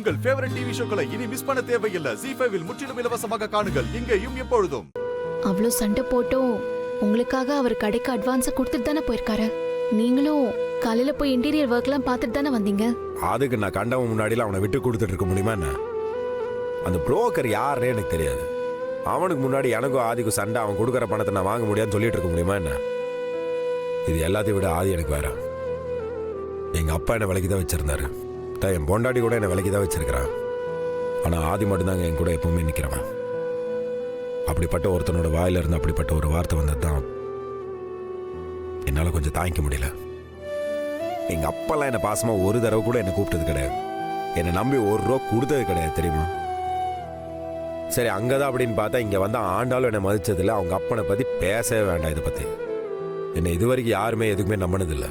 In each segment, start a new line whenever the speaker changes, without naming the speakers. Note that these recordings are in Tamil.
உங்கள் ஃபேவரட் டிவி ஷோக்களை இனி மிஸ் பண்ண தேவையில்லை. ZEE5 இல் முற்றிலும் இலவசமாக காணுங்கள். இங்கேயும் எப்பொழுதும்.
அவ்வளோ சண்டை போட்டோம் உங்களுக்காக அவர் கடைக்கு அட்வான்ஸ் கொடுத்துட்டு தானே போயிருக்காரு. நீங்களும் காலையில போய் இன்டீரியர் ஒர்க்லாம் பார்த்துட்டு தானே வந்தீங்க.
அதுக்கு நான் கண்டவன் முன்னாடியில் அவனை விட்டு கொடுத்துட்டு இருக்க முடியுமா என்ன? அந்த புரோக்கர் யாருன்னே எனக்கு தெரியாது. அவனுக்கு முன்னாடி எனக்கும் ஆதிக்கும் சண்டை, அவன் கொடுக்குற பணத்தை நான் வாங்க முடியாதுன்னு சொல்லிட்டு இருக்க முடியுமா என்ன? இது எல்லாத்தையும் விட ஆதி எனக்கு வேற. எங்கள் அப்பா என்னை விலைக்கு தான் வச்சிருந்தாரு. என் பொண்டாட்டி கூட என்னை விலைக்கு தான் வச்சிருக்கிறான். ஆனால் ஆதி மட்டும்தாங்க என் கூட எப்பவுமே நிற்கிறவன். அப்படிப்பட்ட ஒருத்தனோட வாயிலிருந்து அப்படிப்பட்ட ஒரு வார்த்தை வந்தது தான் என்னால் கொஞ்சம் தாங்கிக்க முடியல. எங்கள் அப்பெல்லாம் என்னை பாசமாக ஒரு தடவை கூட என்னை கூப்பிட்டது கிடையாது. என்னை நம்பி ₹1 கொடுத்தது கிடையாது தெரியுமா? சரி அங்கே தான் அப்படின்னு பார்த்தா இங்கே வந்து ஆண்டாலும் என்னை மதிச்சதில்லை. அவங்க அப்பனை பற்றி பேசவே வேண்டாம். இதை பற்றி என்னை இது வரைக்கும் யாருமே எதுக்குமே நம்பினதில்லை.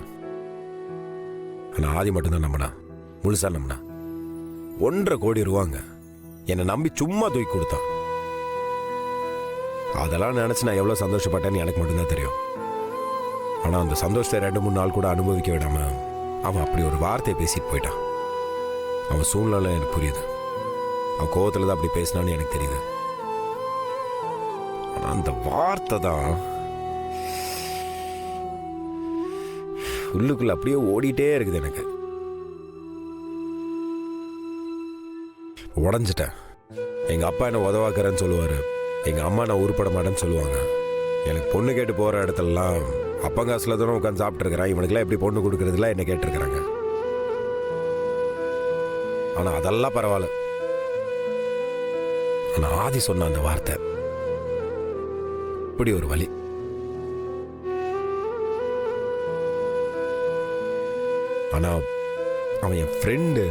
ஆனால் ஆதி மட்டும்தான் நம்பினா, முழுசாக நம்பினா. ₹1.5 கோடி என்னை நம்பி சும்மா தூக்கி கொடுத்தான். அதெல்லாம் நினச்சி நான் எவ்வளோ சந்தோஷப்பட்டேன்னு எனக்கு மட்டும்தான் தெரியும். ஆனால் அந்த சந்தோஷத்தை 2-3 நாள் கூட அனுபவிக்க விடாம அவன் அப்படி ஒரு வார்த்தையை பேசிட்டு போயிட்டான். அவன் சூழ்நிலை எனக்கு புரியுது. அவன் கோவத்தில் தான் அப்படி பேசினான்னு எனக்கு தெரியுது. ஆனால் அந்த வார்த்தை தான் உள்ளுக்குள்ள அப்படியே ஓடிட்டே இருக்குது எனக்கு. உடஞ்சிட்டேன். எங்கள் அப்பா என்ன உதவாக்குறேன்னு சொல்லுவார். எங்கள் அம்மா நான் உருப்பட மாட்டேன்னு சொல்லுவாங்க. எனக்கு பொண்ணு கேட்டு போகிற இடத்துலலாம் அப்பங்காசில் தானே உட்காந்து சாப்பிட்ருக்கிறேன். இவனுக்கெல்லாம் எப்படி பொண்ணு கொடுக்குறதுலாம் என்ன கேட்டிருக்கிறாங்க. ஆனால் அதெல்லாம் பரவாயில்ல. ஆனால் ஆதி சொன்ன அந்த வார்த்தை இப்படி ஒரு வலி. ஆனால் அவன் என் ஃப்ரெண்டு.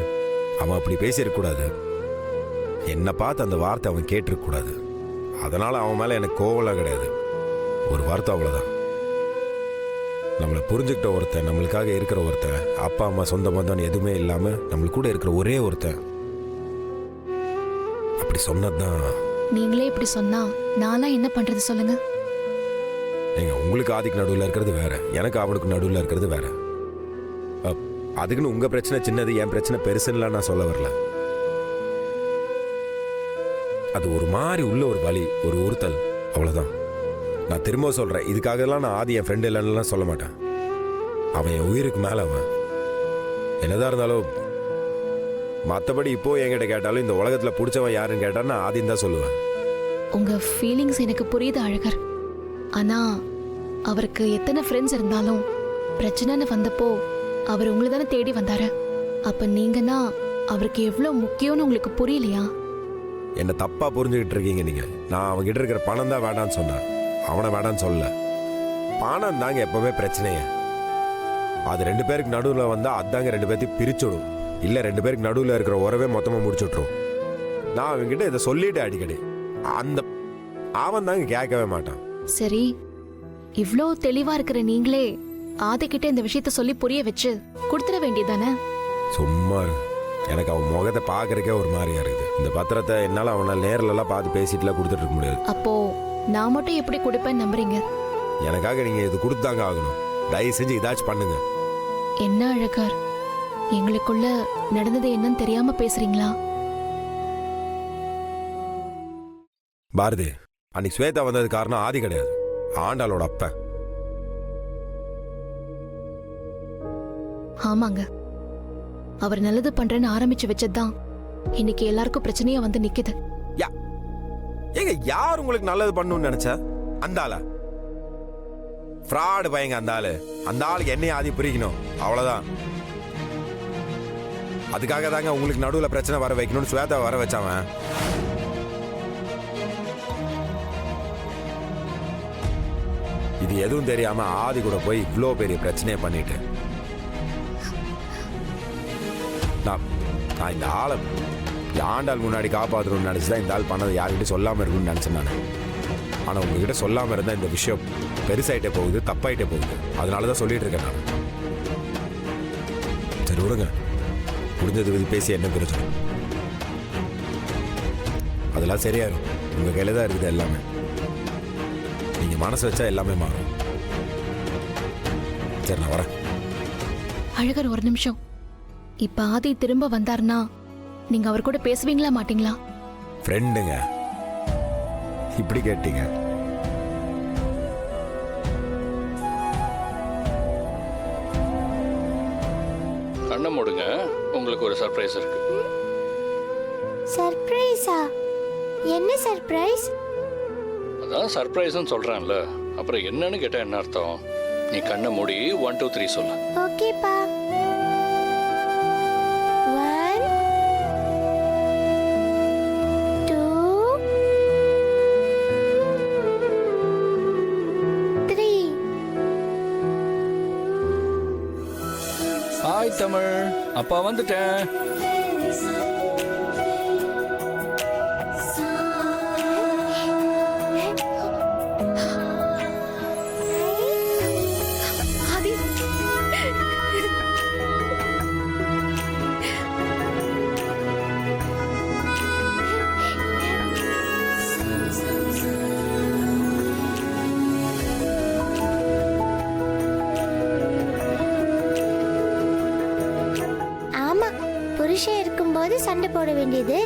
அவன் அப்படி பேசியிருக்கக்கூடாது. என்னை பார்த்து அந்த வார்த்தை அவன் கேட்டிருக்கக்கூடாது. அதனால் அவன் மேலே எனக்கு கோவலாம் கிடையாது. ஒரு வார்த்தை அவ்வளோதான். நம்மளை புரிஞ்சுக்கிட்ட ஒருத்தன், நம்மளுக்காக இருக்கிற ஒருத்தன், அப்பா அம்மா சொந்த பந்தம் எதுவுமே இல்லாமல் நம்மளுக்கு கூட இருக்கிற ஒரே ஒருத்தன் அப்படி சொன்னதுதான்.
நீங்களே இப்படி சொன்னா நான்லாம் என்ன பண்றது சொல்லுங்க?
நீங்க உங்களுக்கு ஆதிக்கு நடுவில் இருக்கிறது வேற, எனக்கு அவனுக்கு நடுவில் இருக்கிறது வேற. அதுக்குன்னு உங்க பிரச்சனை சின்னது, என் பிரச்சனை பெருசுன்னு நான் சொல்ல வரல. அது ஒரு மாதிரி உள்ள ஒரு வலி, ஒரு உறுத்தல், அவ்வளவுதான். நான் திரும்ப சொல்றேன், இதுக்காகலாம் நான் ஆதி என் ஃப்ரெண்டு இல்லைன்னு சொல்ல மாட்டேன். அவன் என் உயிருக்கு மேல. அவன் என்னதான் இருந்தாலும் மற்றபடி இப்போ என்கிட்ட கேட்டாலும் இந்த உலகத்துல பிடிச்சவன் யாருன்னு கேட்டான்னு ஆதின்னு தான் சொல்லுவேன்.
உங்க ஃபீலிங்ஸ் எனக்கு புரியுது அழகர். ஆனா அவருக்கு எத்தனை ஃப்ரெண்ட்ஸ் இருந்தாலும் பிரச்சனைன்னு வந்தப்போ அவர் உங்களை தானே தேடி வந்தாரு. அப்ப நீங்கன்னா அவருக்கு எவ்வளவு முக்கியம்னு உங்களுக்கு புரியலையா?
என்ன தப்பா புரிஞ்சுக்கிட்டு இருக்கீங்க நீங்க. நான் அவன்கிட்ட இருக்கிற பணம் தான் வேண்டான்னு சொன்னேன், அவனை வேண்டான்னு சொல்லல. பணம் தாங்க எப்பவுமே பிரச்சனையே. அது 2 பேருக்கு நடுவில் வந்தா அதாங்க 2 பேர்த்தையும் பிரிச்சுடும். இல்ல 2 பேருக்கு நடுவில் இருக்கிற உறவே மொத்தமா முடிச்சுட்ரும். நான் அவன்கிட்ட இதை சொல்லிட்டு அடிக்கடி அந்த அவன் தாங்க கேட்கவே மாட்டான்.
சரி, இவ்ளோ தெளிவா இருக்கிற நீங்களே ஆதிக்கிட்ட இந்த விஷயத்த சொல்லி புரிய வச்சு கொடுத்துட வேண்டியதானே?
சும்மா எனக்கு அவன் முகத்தை பாக்குறதுக்கே ஒரு மாதிரியா இருக்குது. இந்த பத்திரத்தை என்னால அவனை நேரில் எல்லாம் பார்த்து பேசிட்டுலாம் கொடுத்துட்டு இருக்க முடியாது.
அப்போ நான் மட்டும் எப்படி கொடுப்பேன்னு நம்புறீங்க?
எனக்காக நீங்க இது கொடுத்தாங்க ஆகணும். தயவு செஞ்சு இதாச்சும் பண்ணுங்க.
என்ன அழகர், எங்களுக்குள்ள நடந்தது என்னன்னு தெரியாம பேசுறீங்களா?
பாரதி, அன்னைக்கு ஸ்வேதா வந்தது காரணம் ஆதி கிடையாது, ஆண்டாளோட அப்பன்.
ஆமாங்க, அவர் நல்லது பண்றேன்னு ஆரம்பிச்சு வச்சதுதான் இன்னைக்கு எல்லாருக்கும் பிரச்சனையா வந்து நிக்குது.
ஏங்க யார் உங்களுக்கு நல்லது பண்ணணும்னு நினைச்சா? அந்த ஆளா? ஃப்ராடு பையங்க அந்த ஆளு. அந்த ஆளுக்கு என்னையும் ஆதி பிரிக்கணும், அவ்வளவுதான். அதுக்காக தாங்க உங்களுக்கு நடுவில் பிரச்சனை வர வைக்கணும்னு ஸ்வேதா வர வச்சாவன். இது எதுவும் தெரியாம ஆதி கூட போய் இவ்வளோ பெரிய பிரச்சனையை பண்ணிட்டு நான் இந்த ஆளை ஆண்டாள் முன்னாடி காப்பாற்றணும்னு நினச்சிதான் இந்த ஆள் பண்ணதை யார்கிட்ட சொல்லாமல் இருக்குன்னு நினச்சேன் நான். ஆனால் உங்ககிட்ட சொல்லாமல் இருந்தால் இந்த விஷயம் பெருசாயிட்டே போகுது, தப்பாயிட்டே போகுது. அதனால தான் சொல்லிட்டு இருக்கேன் நான். சரி விடுங்க, முடிஞ்சது இது பேசி என்ன பிரச்சனை? அதெல்லாம் சரியாயிரும். உங்கள் கையில் தான் இருக்குது எல்லாமே. நீங்கள் மனசு வச்சா எல்லாமே மாறும். சரி நான் வரேன்.
அழகர் ஒரு நிமிஷம். இப்ப ஆதி திரும்ப வந்தார்னா நீங்க அவர் கூட பேசுவீங்களா மாட்டீங்களா?
ஃப்ரெண்டுங்க, இப்படி கேட்டீங்க.
கண்ணை மூடுங்க, உங்களுக்கு ஒரு சர்ப்ரைஸ் இருக்கு.
சர்ப்ரைஸா? என்ன சர்ப்ரைஸ்?
அதான் சர்ப்ரைஸ்னு சொல்றேன்ல, அப்புறம் என்னன்னு கேட்டா என்ன அர்த்தம்? நீ கண்ணை மூடி 1 2 3 சொல்லு.
ஓகேப்பா. 1 2 3.
ஹாய் தமிழ், அப்பா வந்துட்டேன்.
ஆதி,
ஆமா, புருஷன் இருக்கும்போது சண்டை போட வேண்டியது,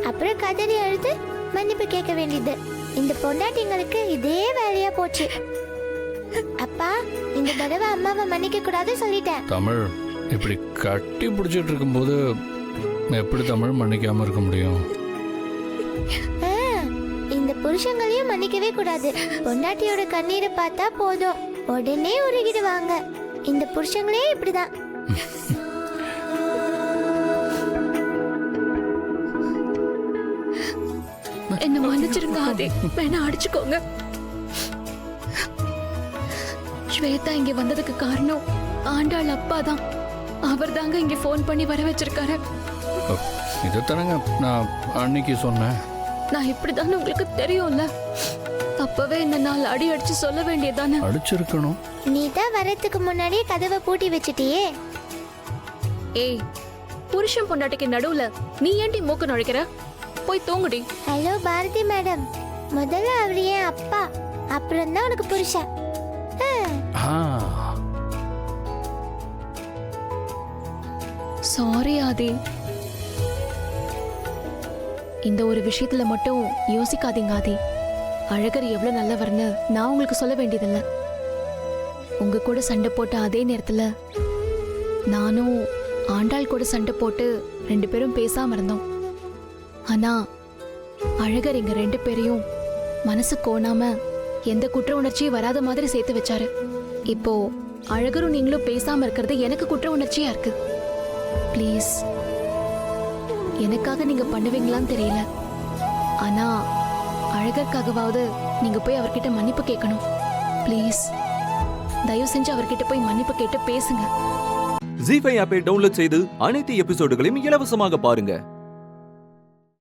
அப்புறம் கதறி அழுது மன்னிப்பு கேட்க வேண்டியது. இந்த பொண்டாட்டிங்களுக்கு இதே வேலையா போச்சு. அப்பா, இந்த தடவை அம்மாவை மன்னிக்க கூடாது சொல்லிட்டேன்.
தமிழ், இப்படி கட்டி பிடிச்சிட்டு இருக்கும்போது எப்படி தமிழ் மன்னிக்காம இருக்க முடியும்?
ஆ, இந்த புருஷங்களையும் மன்னிக்கவே கூடாது. பொண்டாட்டியோட கண்ணீரை பார்த்தா போதும், உடனே உருகிடுவாங்க. இந்த புருஷங்களே இப்படிதான்.
என்ன மன்னிச்சிருங்க ஆதி, வேணா அடிச்சுக்கோங்க. ஸ்வேதா இங்க வந்ததுக்கு காரணம் ஆண்டாள் அப்பா தான். அவர் தாங்க இங்க ஃபோன் பண்ணி வர வச்சிருக்காரு.
இதைத்தானங்க நான் அன்னைக்கு சொன்னேன்.
நான் இப்படிதானே உங்களுக்கு தெரியும்ல. அப்பவே என்ன 4 அடி அடிச்சு சொல்ல வேண்டியதானே.
அடிச்சிருக்கணும்.
நீ தான் வரதுக்கு முன்னாடியே கதவை பூட்டி வச்சிட்டியே.
ஏய், புருஷன் பொண்டாட்டிக்கு நடுவுல நீ ஏன்டி மூக்கு நுழைக்கிற? போய் தூங்குடி.
ஹலோ பாரதி மேடம், முதல்ல அவர் என் அப்பா, அப்புறம் தான் உனக்கு புருஷன்.
சாரி ஆதி. இந்த ஒரு விஷயத்துல மட்டும் யோசிக்காதீங்க ஆதி. அழகர் எவ்வளவு நல்லவர்னு நான் உங்களுக்கு சொல்ல வேண்டியதில்லை. உங்க கூட சண்டை போட்ட அதே நேரத்துல நானும் ஆண்டாள் கூட சண்டை போட்டு 2 பேரும் பேசாம இருந்தோம். ஆனா அழகர் எங்க 2 பேரையும் மனசு கோணாம எந்த குற்ற உணர்ச்சியும் வராத மாதிரி சேர்த்து வச்சாரு. இப்போ அழகரும் நீங்களும் பேசாம இருக்கிறது எனக்கு குற்ற உணர்ச்சியா இருக்கு. ப்ளீஸ், எனக்காக நீங்க பண்ணுவீங்களான்னு தெரியல, ஆனா அழகருக்காகவாவது நீங்க போய் அவர்கிட்ட மன்னிப்பு கேட்கணும். ப்ளீஸ், தயவு செஞ்சு அவர்கிட்ட போய் மன்னிப்பு கேட்டு பேசுங்க.
ஜீ5 ஆப்பை டவுன்லோட் செய்து அனைத்து எபிசோடுகளையும் இலவசமாக பாருங்க.